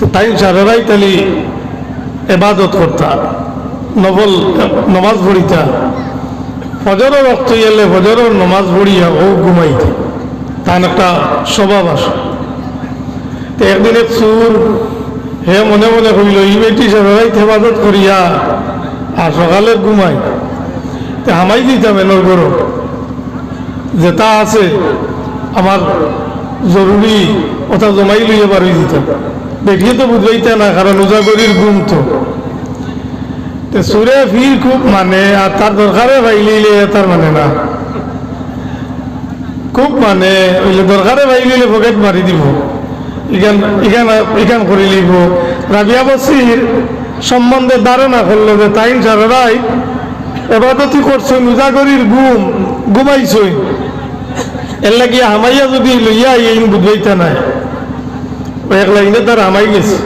তো তাই সারারাই তালি এবাদত করতা, নবল নমাজ পড়িতা, ফজরও রক্ত এলে ফজরও নমাজ পড়িয়া ও ঘুমাইতা, তার একটা স্বভাব আসে। তো একদিন এক চুর হে মনে মনে হইল ই বেটি সারারাই হেফাজত করিয়া আর সকালে ঘুমাই, তো হামাই দিতাম এনর গরো যেটা আছে আমার জরুরি ওটা জমাই লইয়া বাড়ি দিতাম। দেখিয়ে তো বুঝবাইতে না, কারণ উজাগরির ঘুম তো সুরে ফির খুব মানে, আর তার দরকারে ভাইলিলে তার মানে না, খুব মানে ওইলে দরকারে ভাইলিলে পকেট মারি দিব, ইখান করে লিব। রাবিয়া বসির সম্বন্ধে ধারণা করলো যে তাই সারারাই এবাদতি করছেন, উজাগরির ঘুমাইছই, এর লাগিয়া হামাইয়া যদি লইয়া এই বুঝবাইতে নাই, এক লাইনে তার হামাই গেছে,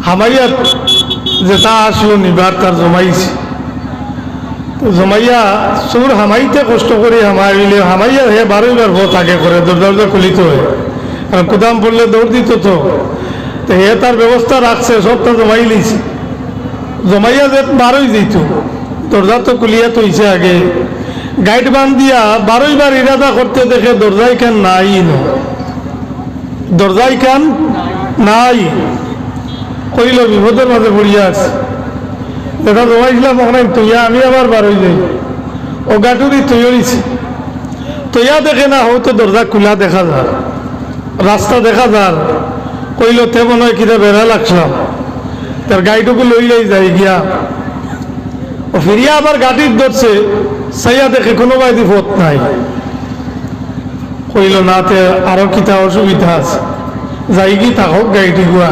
হামাইয়া যেটা আসলো নিবার তার জমাইছে, জমাইয়া চোর হামাইতে কষ্ট করে হামাইলে হামাইয়া হে বারোইবার ভোট আগে করে দরজা খুলিত হয়, কারণ কুদাম পড়লে দৌড় দিত তো হে তার ব্যবস্থা রাখছে, সবটা জমাই লিছে, জমাইয়া যে বারোই দিত দরজা তো খুলিয়া তৈছে আগে, গাইড বান দিয়া বারোইবার ইরাদা করতে দেখে দরজাই খান নাই, দরজাই খান নাই, কইল বিপদের মাঝে পড়িয়া আছে, যেটা জমাইছিলাম ওখানে তৈয়া আমি আবার বারোই যাই, ও গাটুরি তৈরিছে, তৈয়া দেখে না হয়তো দরজা খোলা দেখা যায়, রাস্তা দেখা যায়, কইল তে মনে হয় কিনা বেড়া লাগছিলাম, তার গাড়িটুকু লইলেই যাই গিয়া ও ফিরিয়া আবার গাড়ির ধরছে, সাইয়া দেখে কোনো বাইদি পথ নাই, কইল না তে আরো কিতা অসুবিধা আছে, যাই কি থাকক গাড়িটি গুয়া,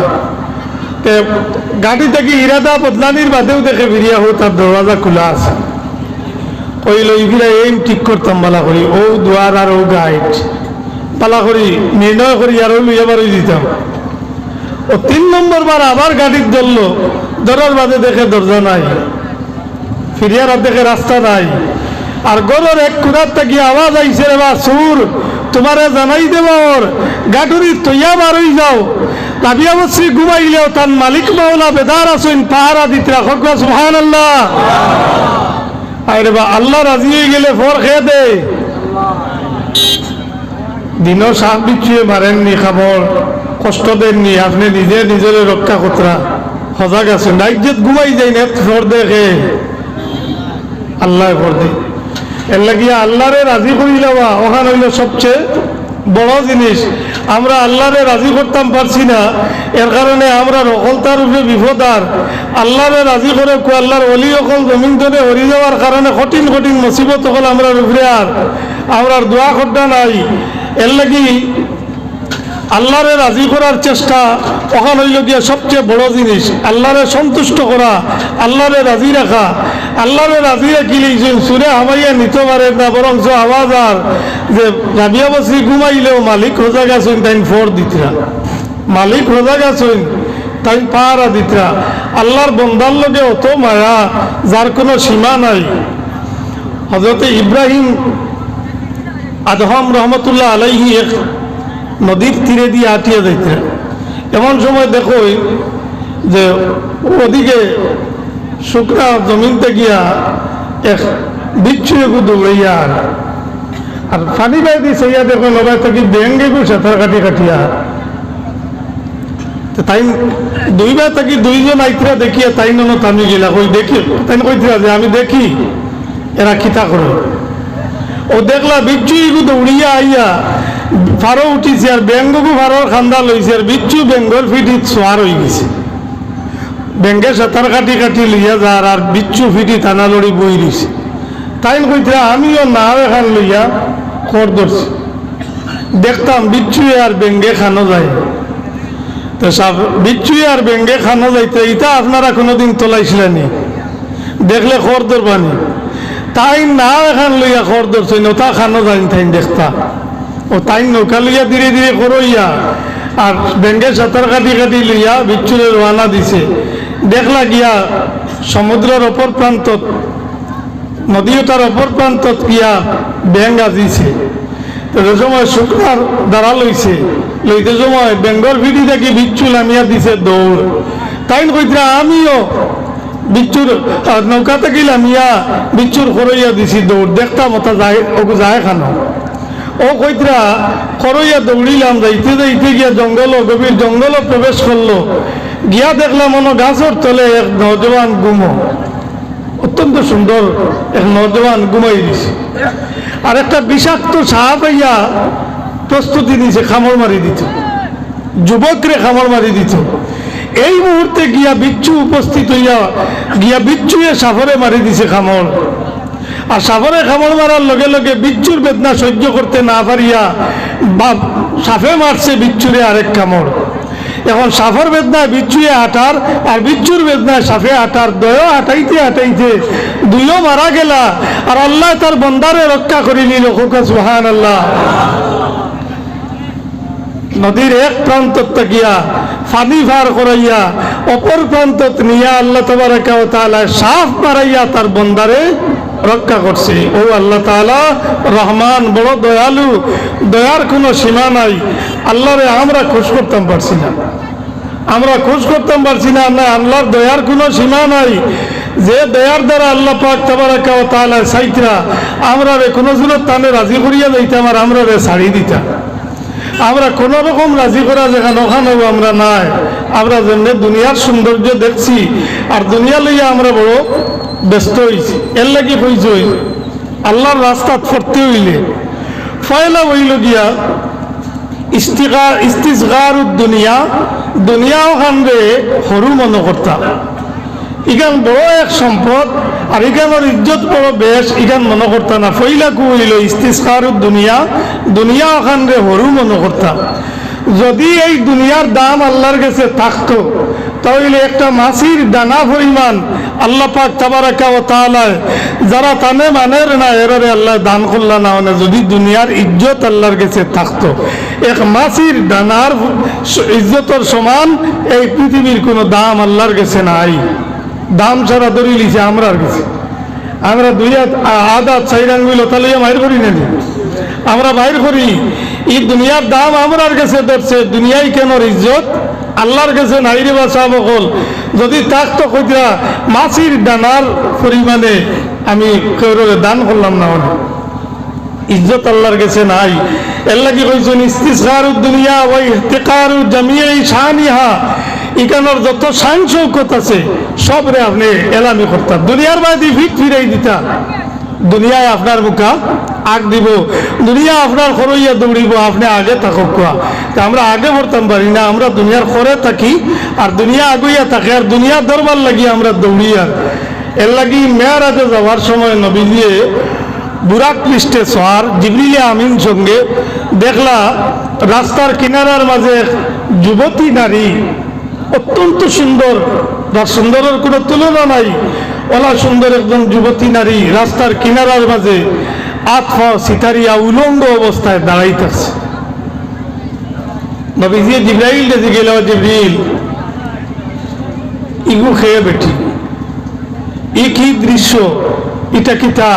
গাড়ি থেকে ইরাদা বদলানির বাদেও দেখে ফিরিয়া হো তার দরওয়াজা খোলা আছে, কইল ইফিরা এই ঠিক করতাম বালা করি, ও দুয়ার আর ও গাইড পালা করি নির্ণয় করি আর ও লইয়া বারই দিতাম। ও 3 নম্বর বার আবার গাড়ির ধরলো, ধরার বাদে দেখে দরজা নাই, ফিরিয়ার দেখে রাস্তা নাই, আর গরুর এক কুড়ার থেকে আওয়াজ আইসে রে বা সুর তোমারে জানাই দেব গাটুরি তৈয়া বারই যাও, রাবিয়া বসরি ঘুমাইলেও তার মালিক মাওলা বেদার আসুন পাহারা দিতে রাখক, সুবহানাল্লাহ। আরে বা আল্লাহ রাজি হয়ে গেলে ফর খেয়ে দে, দিনও সাপ বিচ্ছুয়ে মারেননি, খাবার কষ্ট দেননি, আপনি নিজে নিজের রক্ষা কতরা সজাগ আছেন, রাজ্যত ঘুমাই যাই না ফর দেখে আল্লাহ ফর দে, এর লাগিয়া আল্লাহরে রাজি করি লওয়া ওখানে হইল সবচেয়ে বড় জিনিস। আমরা আল্লাহরে রাজি করতাম পারছি না, এর কারণে আমরা রকলতার উপরে বিপদ, আর আল্লাহরে রাজি করে আল্লাহর অলি অকল জমিন ধরে হরি যাওয়ার কারণে কঠিন কঠিন মুসিবত হল আমরা উপরে, আর আমরা দোয়া করতে নাই। এর লাগি আল্লাহরে রাজি করার চেষ্টা ওখানে হইল গিয়া সবচেয়ে বড় জিনিস, আল্লাহরে সন্তুষ্ট করা, আল্লাহরে রাজি রাখা। আল্লাহরে রাজি রাখিলেই সুরে হামাইয়া নিতে পারে না, বরং আওয়াজ আর যে রাবিয়া বসরি ঘুমাইলেও মালিক রোজা গেছেন তাই ফোর দিতরা, মালিক রোজা গেছেন তাই পাহারা দিতরা। আল্লাহর বন্দার লগে অত মায়া যার কোনো সীমা নাই। হযরত ইব্রাহিম আদহাম রহমতুল্লাহ আলাইহি এক নদীর তীরে দিয়ে আটিয়ে যাইতে, এমন সময় দেখো যে ওদিকে শুকনা জমিনতে গিয়া এক বিচ্ছু একু দৌড়াইয়া, আর পানি বাই দিছে ইয়া দেখো লগাই থাকি ব্যাঙ্গে গু সেতার কাটি কাটিয়া, তাই দুইবার থাকি দুইজন আইতরা দেখিয়া তাই নন থামি গেলা, কই দেখি তাই কইতরা যে আমি দেখি এরা খিতা করে। ও দেখলা বিচ্ছু ইগু দৌড়িয়া আইয়া ফারো উঠিছে, আর ব্যাঙ্গকু ফারোর খান্দা লইছে, আর বিচ্ছু বেঙ্গল ফিটিত সোয়ার হয়ে গেছে, ব্যাঙ্গে সাঁতার কাটি কাটি লইয়া যার, আর বিচ্ছু ফিটি টানা লড়ি বই দিছে। তাই কইতে আমিও নাও এখান লইয়া খর ধরছি, দেখতাম বিচ্ছুয়ে আর বেঙ্গে খানো যায়, তো সব বিচ্ছুয়ে আর বেঙ্গে খানো যাইতে ইটা আপনারা কোনোদিন তোলাইছিলেনি, দেখলে খর ধরবানি। তাই নাও এখান লইয়া খর ধরছেন, ওটা খানো যায় তাই দেখতা, ও তাই নৌকা লইয়া ধীরে ধীরে করইয়া আর বেঙ্গে সাঁতার কাটি কাটি লইয়া বিচ্ছুরে রওনা দিছে। দেখলা গিয়া সমুদ্রের অপর প্রান্তত, নদীটার অপর প্রান্তত গিয়া ব্যাং আজিছে। তো যে সময় শুকনার দ্বারা লইতে সময় বেঙ্গল ভিডি থেকে বিচ্ছু নামিয়া দিছে দৌড়, তাই কইতরা আমিও বিচ্ছুর নৌকা থেকে নামিয়া বিচ্ছুর খরইয়া দিছি দৌড়, দেখতাম মতো যায় ওকে যায় খানো। ও কইতরা খরইয়া দৌড়িলাম, যাইতে যাইতে গিয়া গভীর জঙ্গল প্রবেশ করলো, গিয়া দেখলাম মনো গাছের তলে এক নজওয়ান গুমো, অত্যন্ত সুন্দর এক নজওয়ান ঘুমাই দিছে, আর একটা বিষাক্ত সাপ আইয়া প্রস্তুতি নিছে খামড় মারি দিত, যুবকরে খামড় মারি দিত। এই মুহূর্তে গিয়া বিচ্ছু উপস্থিত হইয়া গিয়া বিচ্ছুয়ে সাফরে মারি দিছে খামড়, আর সাফরে খামড় মারার লগে লগে বিচ্ছুর বেদনা সহ্য করতে না পারিয়া সাফে মারছে বিচ্ছুরে আরেক কামড়। এখন সাফর বেদনায় বিচ্ছুয়ে আটার আর বিচ্ছুর বেদনায় সাফে আটার, দয় আটাইতে আটাইতে দুইও মারা গেলা, আর আল্লাহ তার বন্দারে রক্ষা করে নিল। সুবহানাল্লাহ। নদীর এক প্রান্ত গিয়া ফানি ভার করাইয়া অপর প্রান্ত নিয়া আল্লাহ তাবারাকা ওয়া তাআলা সাফ মারাইয়া তার বন্দারে রক্ষা করছে। ও আল্লাহ তাআলা রহমান, বড় দয়ালু, দয়ার কোনো সীমা নাই। আল্লাহরে আমরা খুশ করতাম পারছি না, আমরা খুশ করতাম পারছি না, না আল্লাহর দয়ার কোনো সীমা নাই। যে দয়ার দ্বারা আল্লাহ পাক তাবারাকা ওয়া তাআলা সাইতরা আমরা রে কোনো জুলত তানে রাজি করিয়া যাইতাম, আর আমরা রে ছাড়ি দিতাম। আমরা কোন রকম রাজি করা যেখানে ওখানে আমরা নাই। আমরা যেমনি দুনিয়ার সৌন্দর্য দেখছি আর দুনিয়া লইয়া আমরা বড় ব্যস্ত হয়েছি। এর লাগি হইছে আল্লাহর রাস্তা ফরতে হইলে ফয়লা হইল গিয়া ইস্তিসগার দুনিয়া, দুনিয়া ওখানে সরু মনে করতাম। ইখান বড় এক সম্পদ আর ইখানের ইজ্জত বড় বেশ, ইখান মনে করতাম না। ফইলা কু হইল ইস্তিসগার দুনিয়া, দুনিয়া ওখানে সরু মনে করতাম। যদি এই দুনিয়ার দাম আল্লাহর কাছে থাকতো তাহলে একটা মাছির দানা পরিমাণ আল্লাহ পাক তাবারাকা ওয়া তাআলা যারা তানে মানের না এরারে আল্লাহ দান করলা না, মানে যদি দুনিয়ার ইজ্জত আল্লাহর কাছে থাকতো এক মাছির দানার ইজ্জতের সমান এই পৃথিবীর কোনো দাম আল্লাহর কাছে নাই। দাম ছাড়া ধরি লিছে আমরার কাছে। আমরা দুই আধা চাইর আঙ্গুল তাহলে মাইর করি না, আমরা বাইর করি। এই দুনিয়ার দাম আমরার কাছে ধরছে, দুনিয়ায় কেন ইজ্জত আল্লাহর কাছে নাই রে বাসা বকল। যদি থাকতো কইরা মাছির দানার পরিমাণে আমি দান করলাম না, ইজ্জত আল্লাহর কাছে নাই। এর লাগি কইছেন ইস্তিসগারুদ দুনিয়া ওয়া ইহতিকারু জামিই শানিহা, ইকানোর যত শান শৌকত আছে সবরে আপনি এলামি করতাম, দুনিয়ার বাদি ফিট ফিরাই দিতা। দুনিয়ায় আপনার মুখা আগ দিব, দুনিয়া আপনার খরইয়া দৌড়িব, আপনি আগে থাকক। আমরা আগে পড়তাম পারি না, আমরা দুনিয়ার খরে থাকি আর দুনিয়া আগুইয়া থাকে, আর দুনিয়া দরবার লাগি আমরা দৌড়ি। আর এর লাগি মেয়ারাজে যাওয়ার সময় নবীজিয়ে বুরাক পৃষ্ঠে সোয়ার জিবরিলে আমিন সঙ্গে দেখলা রাস্তার কিনারার মাঝে যুবতী নারী, অত্যন্ত সুন্দর, তার সুন্দরের কোনো তুলনা নাই। ওলা সুন্দর একজন যুবতী নারী রাস্তার কিনারার মাঝে আতফা সিতারিয়া উলঙ্গ অবস্থায় দাঁড়াইতেছে। নবীজি জিবরাইল দেখে গেল, জিবরিল ইগু খেয়ে বেটি, ই কি দৃশ্য, এটা কিতা?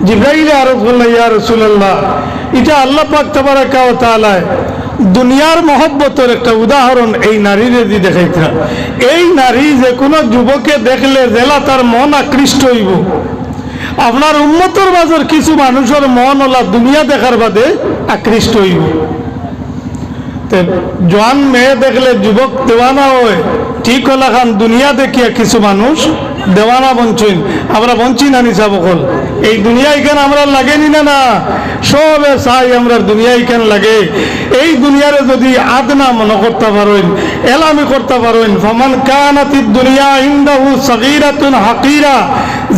জিবরাইল আরজ বলল, ইয়া রাসূলুল্লাহ, এটা আল্লাহ পাক তাবারাকা ওয়া তাআলা দুনিয়ার মহব্বতের একটা উদাহরণ এই নারীরে দি দেখাইতা। এই নারী যে কোনো যুবকে দেখলে জেলা তার মন আকৃষ্ট হইব। আপনার উম্মতের মাঝের কিছু মানুষের মন ওলা দুনিয়া দেখার বাদে আকৃষ্ট হইব। জোয়ান মেয়ে দেখলে যুবক দেওয়ানা হয়, ঠিক হলা খান দুনিয়া দেখিয়া কিছু মানুষ দেওয়ানা বঞ্চিন। আমরা বঞ্চি না নিসা বকল, এই দুনিয়া এখানে আমরা লাগেনি না, না সবে চাই আমরা দুনিয়া এখানে লাগে। এই দুনিয়ারে যদি আদনা মনে করতে পারেন, এলামি করতে পারেন, ফামান কানাতিদ দুনিয়া ইনদাহু সাগীরাতুন হাকিরা,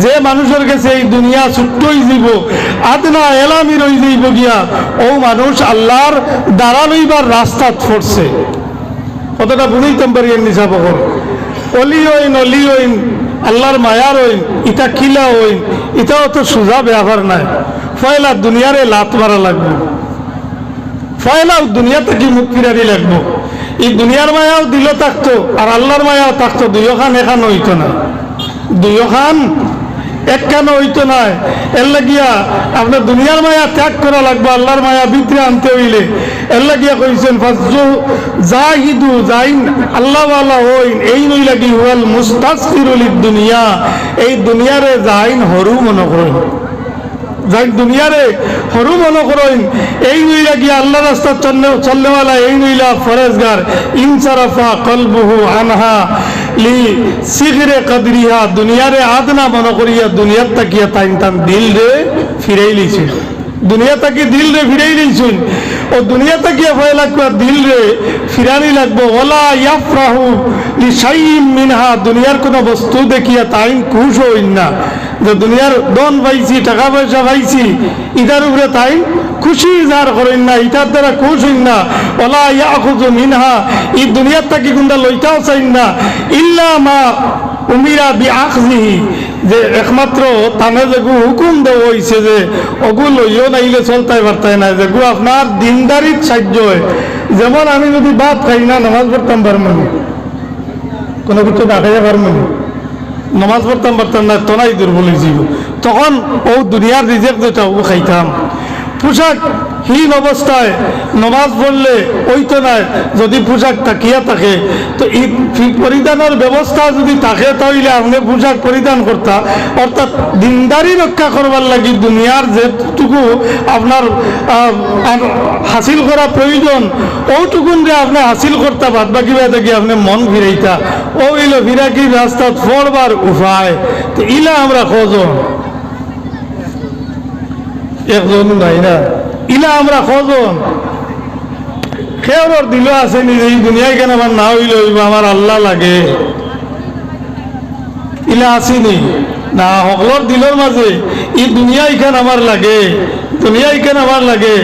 যে মানুষের কাছে এই দুনিয়া ছোট্টই জীব, আদনা এলামি রই যাইব গিয়া, ও মানুষ আল্লাহর দ্বারা লইবার রাস্তা পড়ছে। কতটা বুঝাইতাম পারি নিসা বকল, অলি হইন অলি হইন আল্লাহর মায়ার হইন, ইটা কিলা হইন, এটাও তো সোজা ব্যাপার নাই। ফয়লা দুনিয়ারে লাত মারা লাগবে, ফয়লা দুনিয়া থেকে মুখ ফিরারি লাগবো। এই দুনিয়ার মায়াও দিল থাকতো আর আল্লাহর মায়াও থাকতো, দুইখান এখান হইতো না। দুইখান একখানো হইতো নাই। এর লাগিয়া আপনার দুনিয়ার মায়া ত্যাগ করা লাগবে, আল্লাহর মায়া ভিতরে আনতে হইলে। এর লাগিয়া কইছেন ফাজু জাহিদু জাইন আল্লাহ ওয়ালা হইন এই নই লাগি হুয়াল মুস্তাসফিরুল দুনিয়া, এই দুনিয়ারে জাইন হরু মনে করেন, যাই দুনিয়ারে হরু মনে করেন। এই নইলা গিয়া আল্লাহ রাস্তা চলনেওয়ালা এই নইলা ফরেজগার ইনসারাফা কলবুহু আনহা লি সিগরে কদরিহা, দুনিয়ারে আদনা মনে করিয়া দুনিয়ার তাকিয়া তাইন তান দিল রে ফিরাই লিছে, দুনিয়া তাকি দিল রে ফিরাই লিছুন। ও দুনিয়া তাকিয়া ভয় লাগবে, দিল রে ফিরানি লাগবো। ওলা ইয়াফরাহু লিশাইইন মিনহা, দুনিয়ার কোনো বস্তু দেখিয়া তাইন খুশ হইন না, যে দুনিয়ার ধন পাইছি টাকা পয়সা পাইছি ইটার উপরে তাই খুশি ইজহার করেন না, ইটার দ্বারা খুশ হইন না। ওলা ইয়াখুযু মিনহা, এই দুনিয়ার তাকি গুন্ডা লইটাও চাইন না। ইল্লা মা উমিরা বিআখযিহি, যে একমাত্র তানে যেগু হুকুম দেওয়া হয়েছে যে অগু লইও নাইলে চলতাই পারতাই না, যেগু আপনার দিনদারিত সাহায্য হয়। যেমন আমি যদি ভাত খাই না নামাজ পড়তাম পারমানি, কোনো কিছু না খাইয়া পারমানি, নমাজ পড়তাম না তোনাই দুর্বল হয়েছিল, তখন ও দুনিয়ার রিজেক যেটা ও খাইতাম। পোশাক হীন অবস্থায় নমাজ পড়লে ওই তো নাই, যদি পোশাক তাকিয়া থাকে তো এই পরিধানের ব্যবস্থা যদি থাকে তাহলে আপনি পোশাক পরিধান করতা। অর্থাৎ দিনদারি রক্ষা করবার লাগি দুনিয়ার যেটুকু আপনার হাসিল করা প্রয়োজন ওটুকুন যে আপনি হাসিল করতে বাদ বাকি দেখি আপনি মন ফিরাইতা, ও ইল ফিরাকি রাস্তা পড়বার উপায়। তো ইলা আমরা খোঁজন একজন নাই না, ইলা আমরা খোঁজন খেয়ার দিল আছে নিজে এই দুনিয়ায় কেন আমার না হইল আমার আল্লাহ লাগে, ইলা আসেনি না সকলের দিলের মাঝে এই দুনিয়া এখান আমার লাগে, দুনিয়া এখান আমার লাগে।